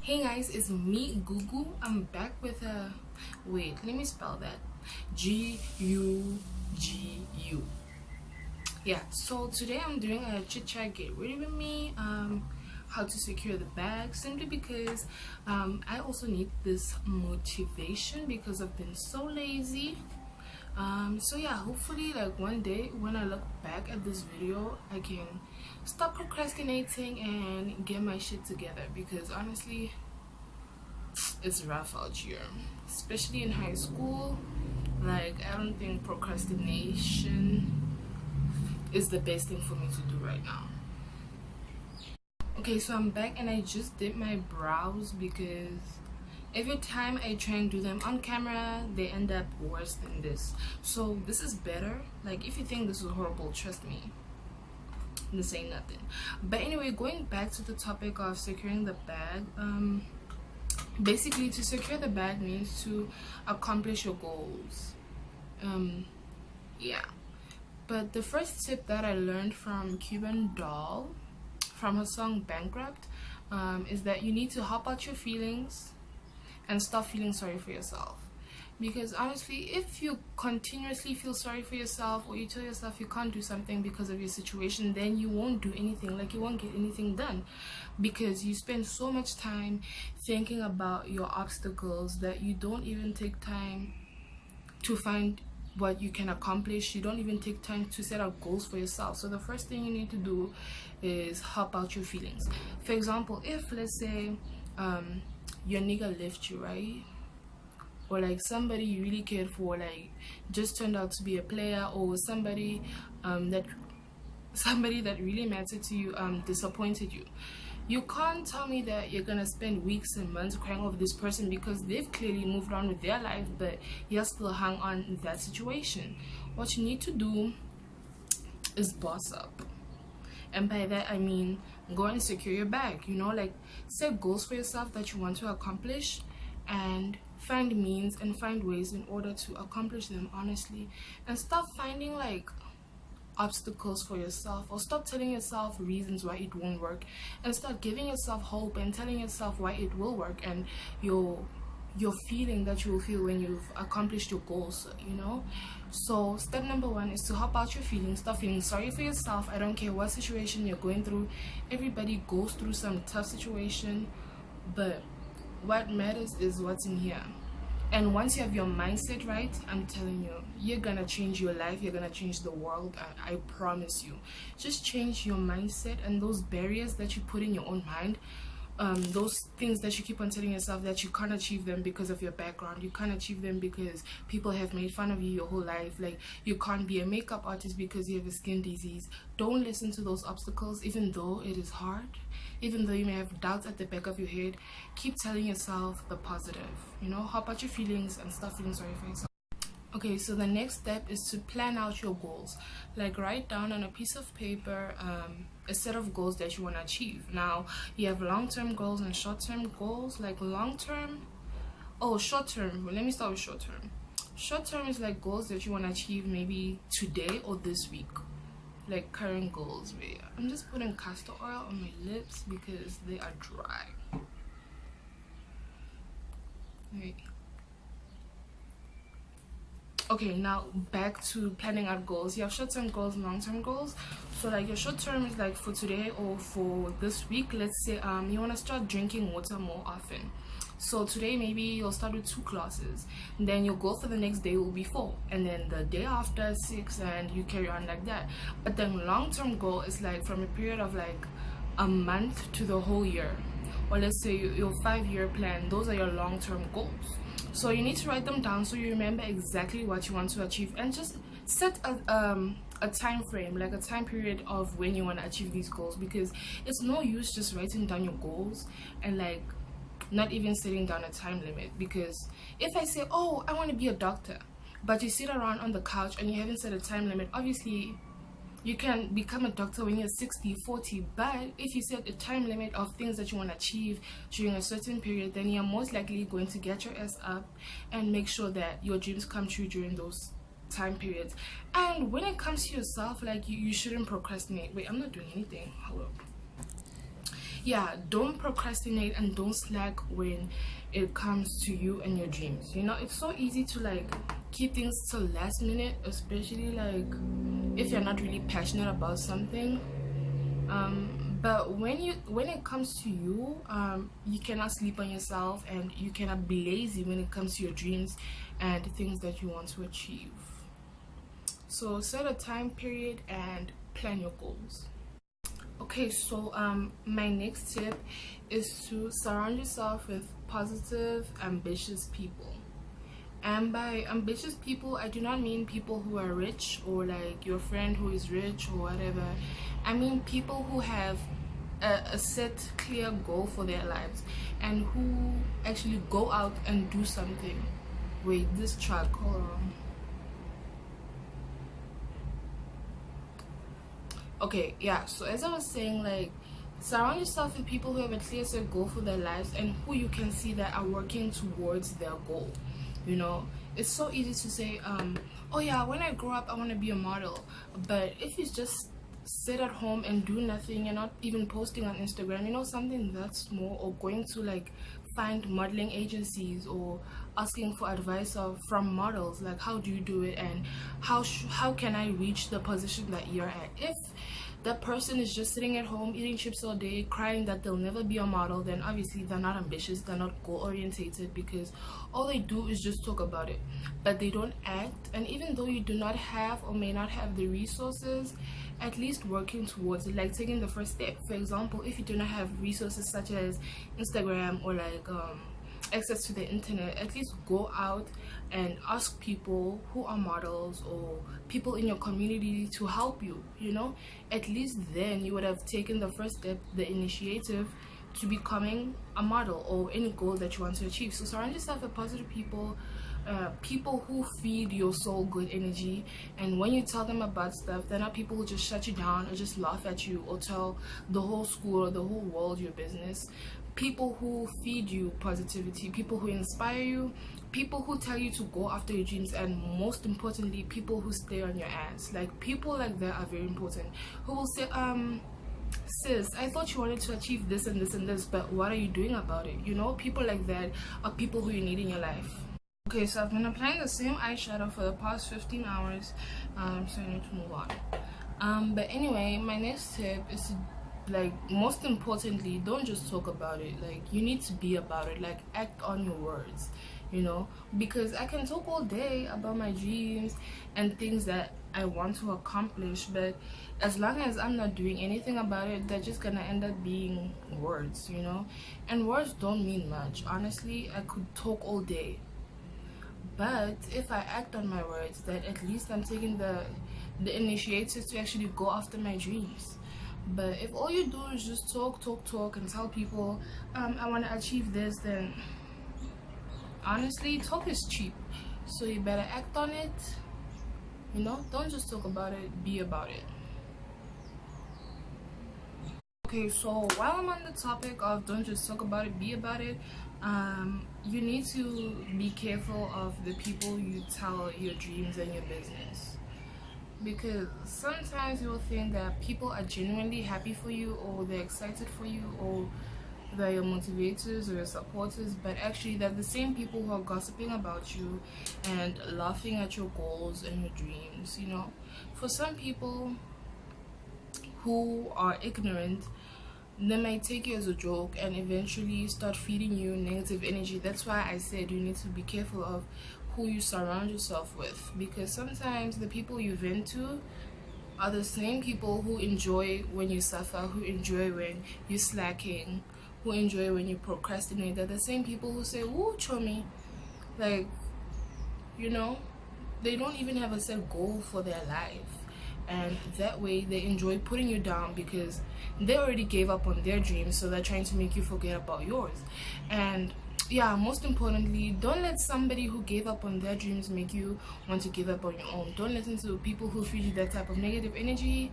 Hey guys, it's me, Gugu. I'm back with a wait, let me spell that. Gugu. Yeah, so today I'm doing a chit chat get ready with me, how to secure the bag, simply because I also need this motivation because I've been so lazy. So yeah, hopefully like one day when I look back at this video I can stop procrastinating and get my shit together, because honestly it's rough out here, especially in high school. Like, I don't think procrastination is the best thing for me to do right now. Okay, so I'm back and I just did my brows because every time I try and do them on camera they end up worse than this. So this is better. Like, if you think this is horrible, trust me, this ain't nothing. But anyway, going back to the topic of securing the bag, basically to secure the bag means to accomplish your goals. Yeah, but the first tip that I learned from Cuban Doll, from her song Bankrupt, is that you need to hop out your feelings and stop feeling sorry for yourself. Because honestly, if you continuously feel sorry for yourself, or you tell yourself you can't do something because of your situation, then you won't do anything. Like, you won't get anything done, because you spend so much time thinking about your obstacles that you don't even take time to find what you can accomplish. You don't even take time to set out goals for yourself. So the first thing you need to do is hop out your feelings. For example, if let's say your nigga left you, right? Or like somebody you really cared for like just turned out to be a player, or somebody that really mattered to you disappointed you. You can't tell me that you're gonna spend weeks and months crying over this person because they've clearly moved on with their life, but you're still hung on in that situation. What you need to do is boss up. And by that I mean go and secure your bag. You know, like, set goals for yourself that you want to accomplish, and find means and find ways in order to accomplish them honestly. And stop finding like obstacles for yourself, or stop telling yourself reasons why it won't work, and start giving yourself hope and telling yourself why it will work, and your feeling that you will feel when you've accomplished your goals, you know. So step number one is to hop out your feelings. Stop feeling sorry for yourself. I don't care what situation you're going through, everybody goes through some tough situation, but what matters is what's in here. And once you have your mindset right, I'm telling you, you're gonna change your life, you're gonna change the world. I promise you. Just change your mindset, and those barriers that you put in your own mind, those things that you keep on telling yourself that you can't achieve them because of your background, you can't achieve them because people have made fun of you your whole life, like you can't be a makeup artist because you have a skin disease. Don't listen to those obstacles, even though it is hard, even though you may have doubts at the back of your head. Keep telling yourself the positive, you know. Hop out your feelings and stop feeling sorry for yourself. Okay, so the next step is to plan out your goals. Like, write down on a piece of paper a set of goals that you want to achieve. Now, you have long-term goals and short-term goals. Like, short-term. Well, let me start with short-term. Short-term is like goals that you want to achieve maybe today or this week. Like current goals. Wait, I'm just putting castor oil on my lips because they are dry. Wait. Okay, now back to planning out goals. You have short-term goals and long-term goals. So like, your short-term is like for today or for this week. Let's say you want to start drinking water more often. So today maybe you'll start with 2 classes, and then your goal for the next day will be 4, and then the day after 6, and you carry on like that. But then long-term goal is like from a period of like a month to the whole year, or let's say your 5-year plan. Those are your long-term goals. So you need to write them down so you remember exactly what you want to achieve, and just set a time frame, like a time period of when you want to achieve these goals, because it's no use just writing down your goals and like not even setting down a time limit. Because if I say, oh, I want to be a doctor, but you sit around on the couch and you haven't set a time limit, obviously you can become a doctor when you're 60, 40. But if you set a time limit of things that you want to achieve during a certain period, then you're most likely going to get your ass up and make sure that your dreams come true during those time periods. And when it comes to yourself, like, you shouldn't procrastinate. Wait, I'm not doing anything. Hello. yeah, don't procrastinate and don't slack when it comes to you and your dreams. You know, it's so easy to like keep things till last minute, especially like if you're not really passionate about something. But when it comes to you, you cannot sleep on yourself, and you cannot be lazy when it comes to your dreams and things that you want to achieve. So set a time period and plan your goals. Okay, so my next tip is to surround yourself with positive, ambitious people. And by ambitious people, I do not mean people who are rich or like your friend who is rich or whatever. I mean people who have a set, clear goal for their lives and who actually go out and do something. Wait, this track, hold on. Okay, yeah, so as I was saying, like, surround yourself with people who have a clear set goal for their lives and who you can see that are working towards their goal. You know, it's so easy to say, oh yeah, when I grow up I want to be a model, but if you just sit at home and do nothing, you're not even posting on Instagram, you know, something that small, or going to like find modeling agencies or asking for advice from models, like how do you do it, and how can I reach the position that you're at. If that person is just sitting at home eating chips all day crying that they'll never be a model, then obviously they're not ambitious, they're not goal orientated, because all they do is just talk about it but they don't act. And even though you do not have or may not have the resources, at least working towards it, like taking the first step. For example, if you do not have resources such as Instagram or like access to the internet, at least go out and ask people who are models or people in your community to help you. You know, at least then you would have taken the first step, the initiative to becoming a model or any goal that you want to achieve. So surround yourself with positive people, people who feed your soul good energy, and when you tell them about stuff, they're not people who just shut you down or just laugh at you or tell the whole school or the whole world your business. People who feed you positivity, people who inspire you, people who tell you to go after your dreams, and most importantly, people who stay on your ass. Like, people like that are very important, who will say, sis, I thought you wanted to achieve this and this and this, but what are you doing about it? You know, people like that are people who you need in your life. Okay, so I've been applying the same eyeshadow for the past 15 hours, so I need to move on. But anyway, my next tip is to, like, most importantly, don't just talk about it. Like, you need to be about it. Like, act on your words, you know, because I can talk all day about my dreams and things that I want to accomplish, but as long as I'm not doing anything about it, they're just gonna end up being words, you know. And words don't mean much. Honestly, I could talk all day, but if I act on my words, that at least I'm taking the initiative to actually go after my dreams. But if all you do is just talk and tell people, I want to achieve this, then honestly, talk is cheap. So you better act on it. You know, don't just talk about it, be about it. Okay, so while I'm on the topic of don't just talk about it, be about it, you need to be careful of the people you tell your dreams and your business, because sometimes you'll think that people are genuinely happy for you, or they're excited for you, or they're your motivators or your supporters, but actually they're the same people who are gossiping about you and laughing at your goals and your dreams. You know, for some people who are ignorant, they might take you as a joke and eventually start feeding you negative energy. That's why I said you need to be careful of who you surround yourself with, because sometimes the people you vent to are the same people who enjoy when you suffer, who enjoy when you're slacking, who enjoy when you procrastinate. They're the same people who say, "Woo, chomi," like, you know, they don't even have a set goal for their life, and that way they enjoy putting you down because they already gave up on their dreams, so they're trying to make you forget about yours. And yeah, most importantly, don't let somebody who gave up on their dreams make you want to give up on your own. Don't listen to people who feed you that type of negative energy.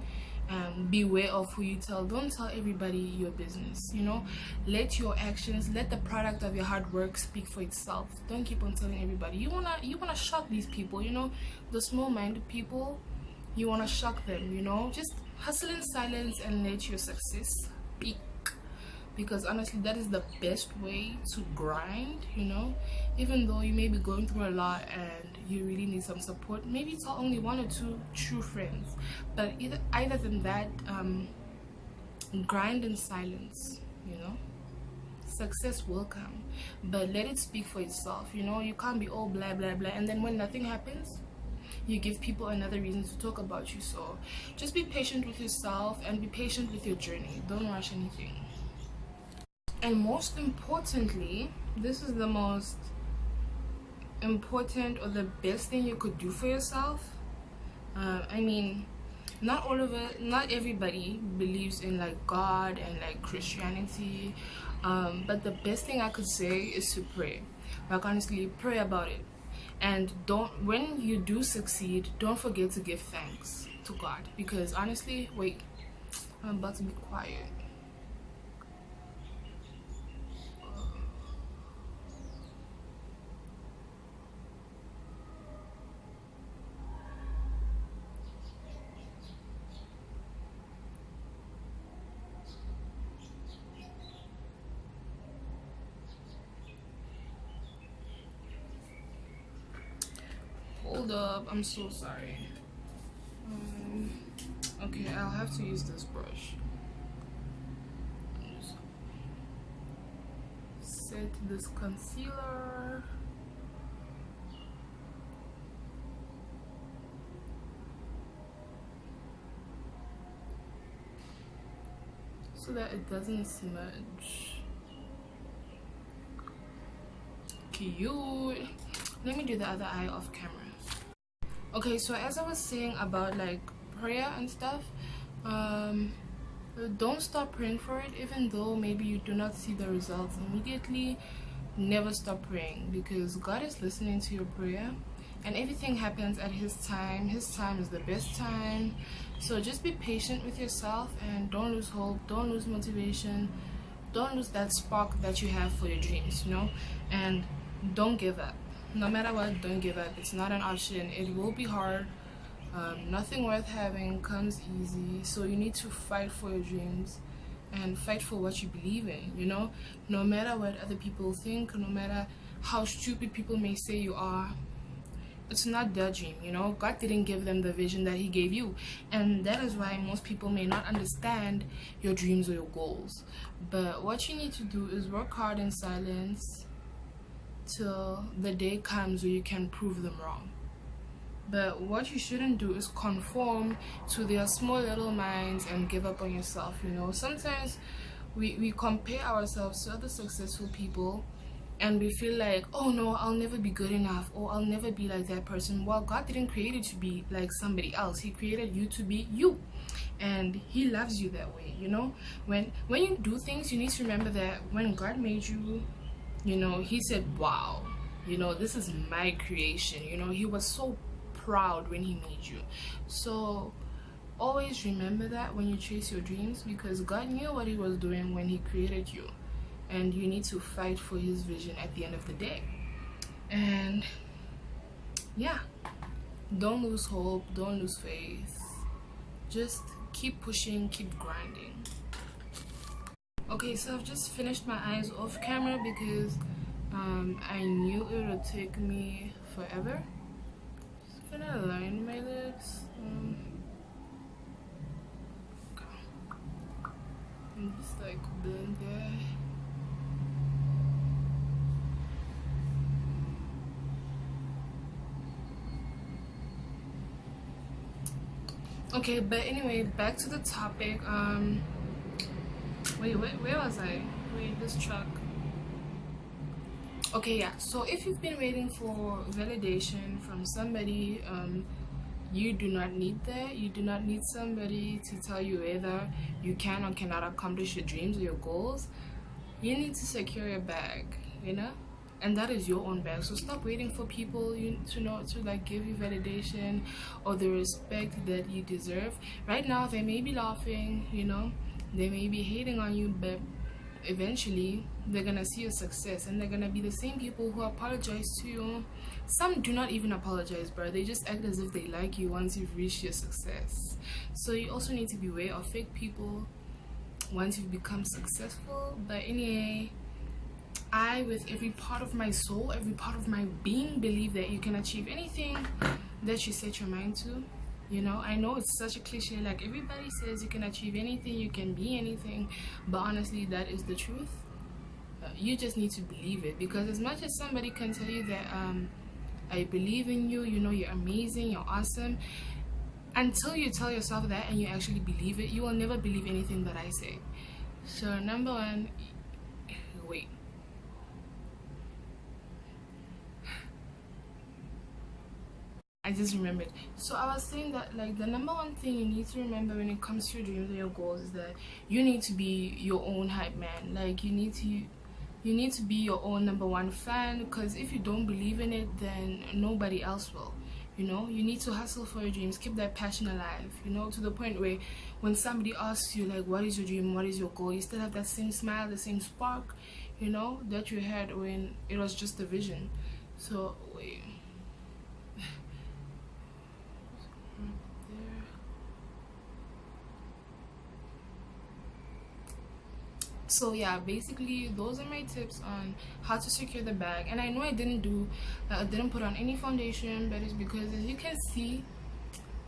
Beware of who you tell. Don't tell everybody your business, you know. Let your actions, let the product of your hard work speak for itself. Don't keep on telling everybody. You wanna shock these people, you know, the small-minded people. You wanna shock them, you know. Just hustle in silence and let your success speak. because honestly that is the best way to grind, you know. Even though you may be going through a lot and you really need some support, maybe tell only one or two true friends, but either than that, grind in silence, you know. Success will come, but let it speak for itself, you know. You can't be all blah blah blah and then when nothing happens you give people another reason to talk about you. So just be patient with yourself and be patient with your journey. Don't rush anything. And most importantly, this is the most important or the best thing you could do for yourself. I mean, not everybody believes in like God and like Christianity, but the best thing I could say is to pray. Like honestly, pray about it. And when you do succeed, don't forget to give thanks to God, because honestly, wait, I'm about to be quiet. Hold up, I'm so sorry. Okay, I'll have to use this brush. Just set this concealer. So that it doesn't smudge. Cute. Let me do the other eye off camera. Okay, so as I was saying about like prayer and stuff, don't stop praying for it. Even though maybe you do not see the results immediately, never stop praying, because God is listening to your prayer and everything happens at his time. His time is the best time. So just be patient with yourself and don't lose hope, don't lose motivation, don't lose that spark that you have for your dreams, you know. And don't give up. No matter what, don't give up. It's not an option. It will be hard. Nothing worth having comes easy. So you need to fight for your dreams and fight for what you believe in, you know. No matter what other people think, no matter how stupid people may say you are, it's not their dream, you know. God didn't give them the vision that he gave you, and that is why most people may not understand your dreams or your goals. But what you need to do is work hard in silence till the day comes where you can prove them wrong. But what you shouldn't do is conform to their small little minds and give up on yourself, you know. Sometimes we compare ourselves to other successful people and we feel like, oh no, I'll never be good enough, or I'll never be like that person. Well, God didn't create you to be like somebody else. He created you to be you, and he loves you that way, you know. When you do things, you need to remember that when God made you, you know, he said, wow, you know, this is my creation, you know. He was so proud when he made you. So always remember that when you chase your dreams, because God knew what he was doing when he created you, and you need to fight for his vision at the end of the day. And yeah, don't lose hope, don't lose faith, just keep pushing, keep grinding. Okay, so I've just finished my eyes off camera because I knew it would take me forever. Just gonna line my lips. And just like blend there. Okay, but anyway, back to the topic. Wait, where was I? Wait, this truck. Okay, yeah, so if you've been waiting for validation from somebody, you do not need that. You do not need somebody to tell you whether you can or cannot accomplish your dreams or your goals. You need to secure your bag, you know, and that is your own bag. So stop waiting for people to like give you validation or the respect that you deserve. Right now they may be laughing, you know, they may be hating on you, but eventually they're gonna see your success and they're gonna be the same people who apologize to you. Some do not even apologize, bro. They just act as if they like you once you've reached your success. So you also need to be aware of fake people. once you've become successful. But anyway, I, with every part of my soul, every part of my being, believe that you can achieve anything that you set your mind to. You know, I know it's such a cliche, like everybody says you can achieve anything, you can be anything, but honestly that is the truth. You just need to believe it, because as much as somebody can tell you that I believe in you, you know, you're amazing, you're awesome, until you tell yourself that and you actually believe it, you will never believe anything that I say. So number one, wait, I just remembered. So I was saying that, like, the number one thing you need to remember when it comes to your dreams and your goals is that you need to be your own hype man. Like, you need to be your own number one fan, because if you don't believe in it, then nobody else will. You know, you need to hustle for your dreams, keep that passion alive, you know, to the point where when somebody asks you, like, what is your dream, what is your goal, you still have that same smile, the same spark, you know, that you had when it was just a vision. So wait, so yeah, basically those are my tips on how to secure the bag. And I know I didn't put on any foundation, but it's because, as you can see,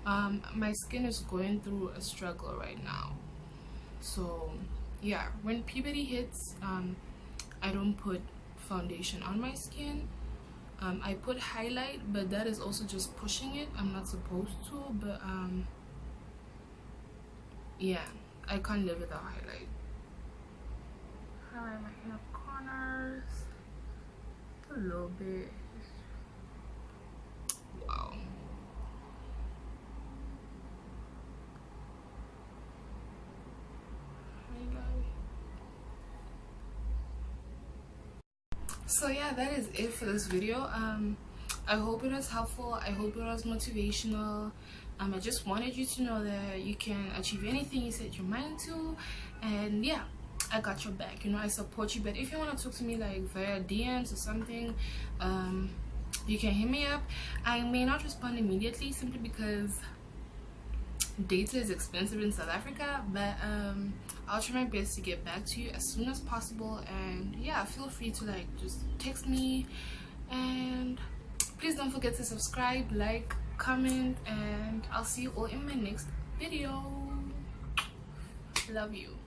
my skin is going through a struggle right now. So yeah, when puberty hits, I don't put foundation on my skin. I put highlight, but that is also just pushing it. I'm not supposed to, but yeah, I can't live without highlight. Highlight my inner corners a little bit. Wow. So yeah, that is it for this video. I hope it was helpful, I hope it was motivational. I just wanted you to know that you can achieve anything you set your mind to, and yeah, I got your back, you know, I support you. But if you want to talk to me, like, via DMs or something, you can hit me up. I may not respond immediately, simply because data is expensive in South Africa, but I'll try my best to get back to you as soon as possible. And yeah, feel free to, like, just text me, and please don't forget to subscribe, like, comment, and I'll see you all in my next video. Love you.